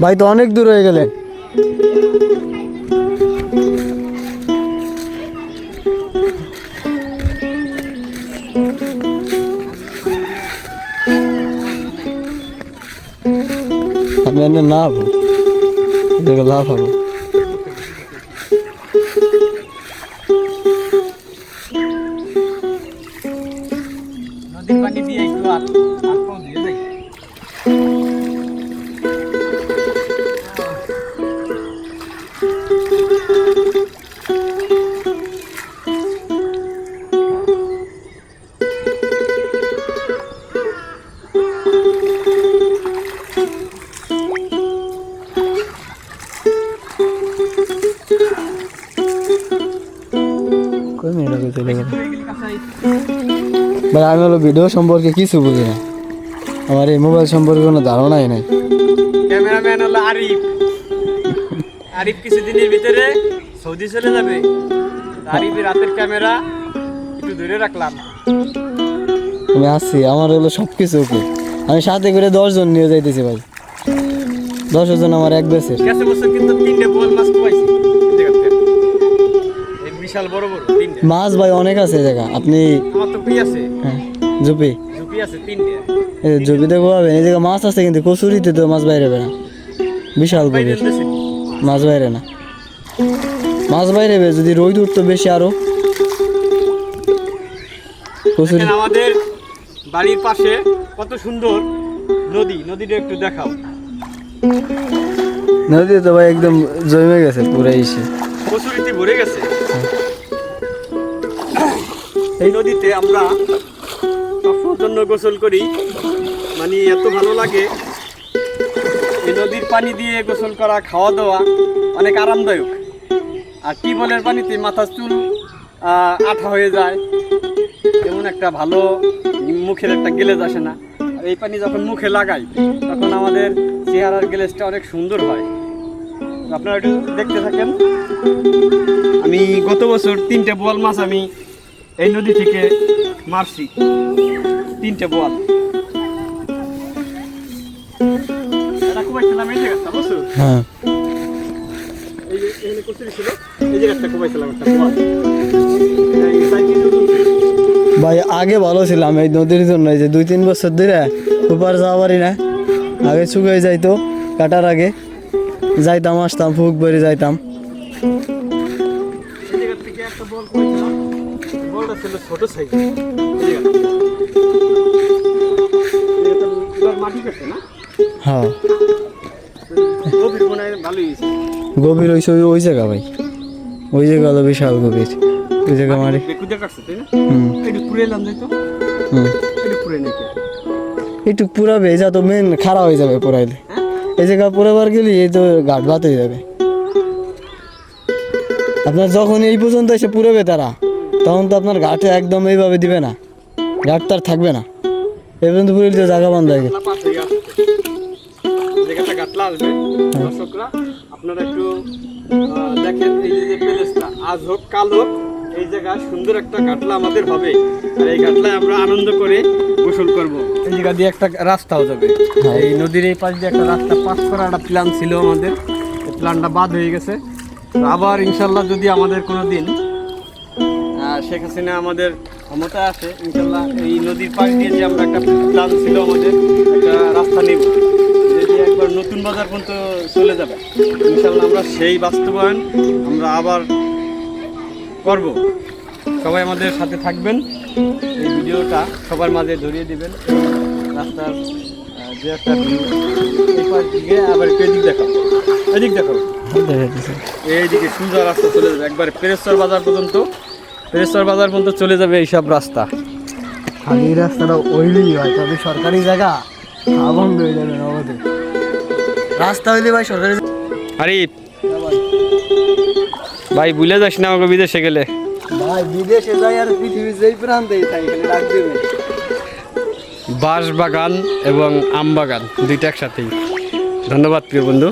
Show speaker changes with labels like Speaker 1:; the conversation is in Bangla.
Speaker 1: ভাই তো অনেক দূর হয়ে গেলে। আমি এনে না হবো, লাভ হবো।
Speaker 2: নদীর পানি দিয়ে একটু দিয়ে যাই।
Speaker 1: ভাই আমি হলো ভিডিও সম্পর্কে কিছু বুঝি না, আমার এই মোবাইল সম্পর্কে কোনো ধারণাই নাই।
Speaker 2: ক্যামেরাম্যান হলো আরিফ। আরিফ কিছুদিনের ভিতরে সৌদি চলে যাবে। আরিফের রাতের ক্যামেরা একটু ধরে রাখলাম।
Speaker 1: আমি আসছি, আমার হলো সব কিছু ওকে। আমি সাথে করে 10 জন নিয়ে যাইতেছি ভাই। 10 জন আমার এক বেসের।
Speaker 2: গেছে বছর কিন্তু 3টে বোয়াল মাছ পাইছি এই বিশাল বড় বড় 3টে
Speaker 1: মাছ ভাই অনেক আছে এই জায়গা। আপনি
Speaker 2: আমার তো আছে,
Speaker 1: হ্যাঁ জুপি
Speaker 2: ঝুপি আছে 3টে।
Speaker 1: জুপিতে গোয়াবেন, এই জায়গা মাছ আছে কিন্তু কচুরিতে তো মাছ বাইরে না, বিশাল গভীর মাছ বাইরে না। মাছ বাইরে যদি রোদ উঠতো বেশি আরো। কচুরি
Speaker 2: আমাদের বাড়ির পাশে কত সুন্দর নদী, নদীটা একটু দেখাও।
Speaker 1: নদী তো ভাই একদম জমে গেছে পুরো এসে,
Speaker 2: কচুরিতে ভরে গেছে। এই নদীতে আমরা সবসময়ের জন্য গোসল করি, মানে এত ভালো লাগে। এই নদীর পানি দিয়ে গোসল করা, খাওয়া দাওয়া অনেক আরামদায়ক। আর টিউবওয়েলের পানিতে মাথার চুল আঠা হয়ে যায়, এমন একটা ভালো মুখের একটা গ্লেজ আসে না। আর এই পানি যখন মুখে লাগাই তখন আমাদের চেহারার গ্লেজটা অনেক সুন্দর হয়। আপনারা একটু দেখতে থাকেন। আমি গত বছর 3টে বোয়াল মাছ আমি এই নদী থেকে মারছি, 3টে বোয়াল।
Speaker 1: হ্যাঁ ভাই আগে ভালো ছিলাম এই নদীর জন্য। এই যে 2-3 বছর ধরে ওপার যাওয়া পারি না। আগে শুকিয়ে যাইতো, কাটার আগে যাইতাম, আসতাম, ফুক বেড়ে যাইতাম।
Speaker 2: ছোট সাইজ মাটি কাটছে না।
Speaker 1: হ্যাঁ
Speaker 2: গভীর মনে হয় ভালোই হয়েছে।
Speaker 1: গভীর হয়েছে ওই জায়গা ভাই, ওই জায়গা হলো বিশাল গভীর। ওই জায়গা মারি
Speaker 2: কাটছে তাই না? একটু পুরে এলাম যাই তো। একটু পুরে নাকি
Speaker 1: একটু পুরাবে, যা তো মেন খারাপ হয়ে যাবে পুরাইলে। এই জায়গা পুরাবার গেলে এই তো ঘাট ভাত হয়ে যাবে। আপনার যখন এই পর্যন্ত এসে পুরাবে তারা, তখন তো আপনার ঘাটে একদম এইভাবে দিবে না, ঘাট তার থাকবে না। এই পর্যন্ত পুরো তো জায়গা বন্ধ হয়ে গেছে।
Speaker 2: আপনারা একটু দেখেন, এই যে প্লেসটা আজ হোক কাল হোক এই জায়গায় সুন্দর একটা ঘাটলা আমাদের হবে। আর এই ঘাটলায় আমরা আনন্দ করে গোসল করব। এই জায়গা দিয়ে একটা রাস্তাও যাবে, এই নদীর এই পাশ দিয়ে একটা রাস্তা পাস করার একটা প্ল্যান ছিল আমাদের। এই প্ল্যানটা বাদ হয়ে গেছে। আবার ইনশাল্লাহ যদি আমাদের কোনো দিন শেখ হাসিনা আমাদের ক্ষমতায় আসে, ইনশাল্লাহ এই নদীর পাশ দিয়ে যে আমরা একটা প্ল্যান ছিল আমাদের, একটা রাস্তা নেব যেটি একবার নতুন বাজার পর্যন্ত চলে যাবে। ইনশাল্লাহ আমরা সেই বাস্তবায়ন আমরা আবার করব। সবাই আমাদের সাথে থাকবেন, এই ভিডিওটা সবার মাঝে ধরিয়ে দিবেন। রাস্তার যে একটা এই পাশ দিকে আবার এদিক দেখাও, এদিক দেখাও, এইদিকে সুন্দর রাস্তা চলে যাবে একবার পেরেশ্বর বাজার পর্যন্ত। পেরেশ্বর বাজার পর্যন্ত চলে যাবে এইসব রাস্তা।
Speaker 1: খালি রাস্তাটা ওইলেই হয়, তবে সরকারি জায়গা বন্ধ হয়ে যাবে না আমাদের রাস্তা হইলে ভাই সরকারি।
Speaker 2: আরিফ ভাই ভুলে যাস না আমাকে বিদেশে গেলে।
Speaker 1: ভাই বিদেশে যাই আর পৃথিবীর যেই প্রান্তেই তাই এখানে ডাক দেবে।
Speaker 2: বাঁশ বাগান এবং আম বাগান দুইটা একসাথেই। ধন্যবাদ প্রিয় বন্ধু।